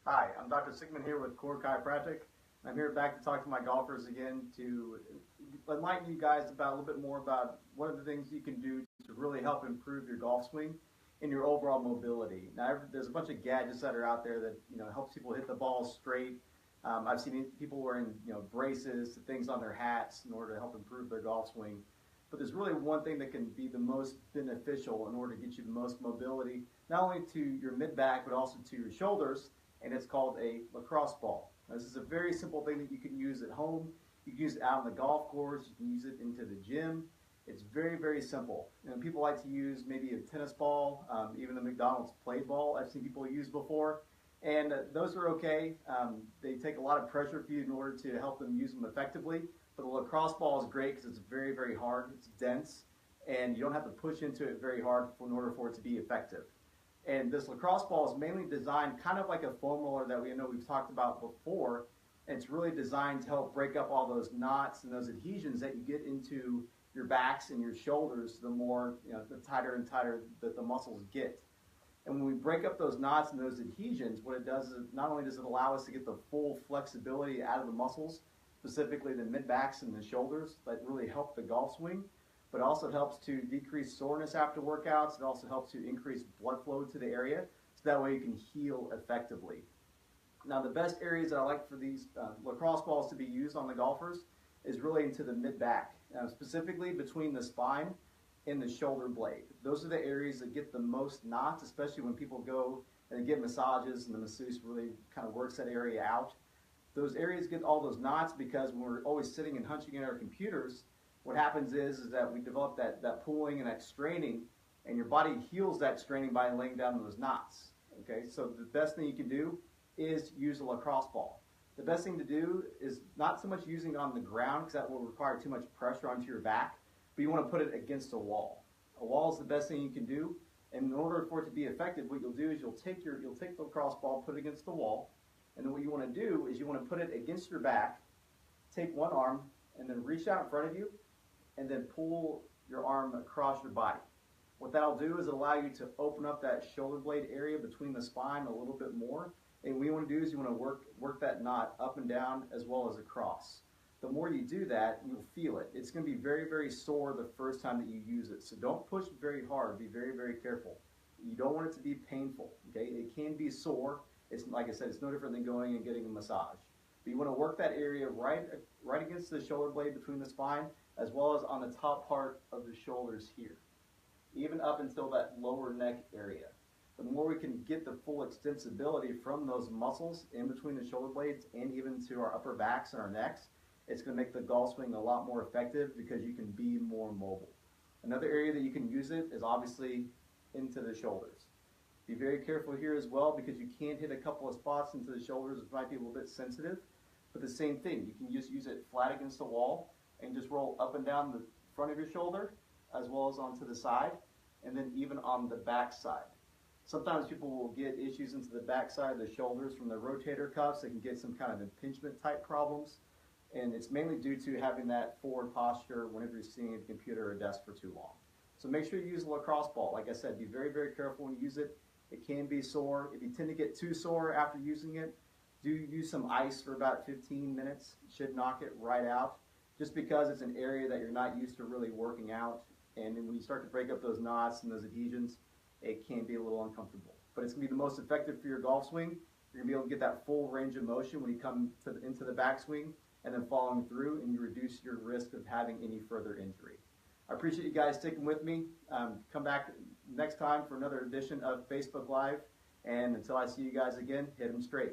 Hi, I'm Dr. Sigmund here with Chiropractic. I'm here back to talk to my golfers again to enlighten you guys about a little bit more about what are the things you can do to really help improve your golf swing and your overall mobility. Now, there's a bunch of gadgets that are out there that helps people hit the ball straight. I've seen people wearing braces, things on their hats in order to help improve their golf swing. But there's really one thing that can be the most beneficial in order to get you the most mobility, not only to your mid back but also to your shoulders, and it's called a lacrosse ball. Now, this is a very simple thing that you can use at home. You can use it out on the golf course. You can use it into the gym. It's very, very simple. People like to use maybe a tennis ball, even the McDonald's play ball I've seen people use before. And those are okay. They take a lot of pressure for you in order to help them use them effectively. But the lacrosse ball is great because it's very, very hard. It's dense, and you don't have to push into it very hard in order for it to be effective. And this lacrosse ball is mainly designed kind of like a foam roller that we've talked about before. And it's really designed to help break up all those knots and those adhesions that you get into your backs and your shoulders. The more, the tighter and tighter that the muscles get. And when we break up those knots and those adhesions, what it does is not only does it allow us to get the full flexibility out of the muscles, specifically the mid backs and the shoulders that really help the golf swing, but also helps to decrease soreness after workouts. It also helps to increase blood flow to the area, so that way you can heal effectively. Now, the best areas that I like for these lacrosse balls to be used on the golfers is really into the mid back, specifically between the spine and the shoulder blade. Those are the areas that get the most knots, especially when people go and they get massages and the masseuse really kind of works that area out. Those areas get all those knots because when we're always sitting and hunching in our computers, what happens is that we develop that pulling and that straining, and your body heals that straining by laying down those knots. Okay, so the best thing you can do is use a lacrosse ball. The best thing to do is not so much using it on the ground because that will require too much pressure onto your back, but you want to put it against a wall. A wall is the best thing you can do, and in order for it to be effective, what you'll do is you'll take the lacrosse ball, put it against the wall, and then what you want to do is you want to put it against your back, take one arm, and then reach out in front of you, and then pull your arm across your body. What that'll do is allow you to open up that shoulder blade area between the spine a little bit more. And what you want to do is you want to work that knot up and down as well as across. The more you do that, you'll feel it. It's going to be very, very sore the first time that you use it. So don't push very hard. Be very, very careful. You don't want it to be painful. Okay? It can be sore. It's like I said, it's no different than going and getting a massage. But you want to work that area right against the shoulder blade between the spine, as well as on the top part of the shoulders here, even up until that lower neck area. The more we can get the full extensibility from those muscles in between the shoulder blades and even to our upper backs and our necks, it's going to make the golf swing a lot more effective because you can be more mobile. Another area that you can use it is obviously into the shoulders. Be very careful here as well because you can hit a couple of spots into the shoulders that might be a little bit sensitive. But the same thing, you can just use it flat against the wall and just roll up and down the front of your shoulder as well as onto the side, and then even on the back side. Sometimes people will get issues into the back side of the shoulders from the rotator cuffs. They can get some kind of impingement type problems, and it's mainly due to having that forward posture whenever you're sitting at a computer or a desk for too long. So make sure you use a lacrosse ball. Like I said, be very, very careful when you use it. It can be sore. If you tend to get too sore after using it, do use some ice for about 15 minutes. It should knock it right out, just because it's an area that you're not used to really working out. And then when you start to break up those knots and those adhesions, it can be a little uncomfortable. But it's going to be the most effective for your golf swing. You're going to be able to get that full range of motion when you come into the backswing and then following through, and you reduce your risk of having any further injury. I appreciate you guys sticking with me. Come back next time for another edition of Facebook Live. And until I see you guys again, hit them straight.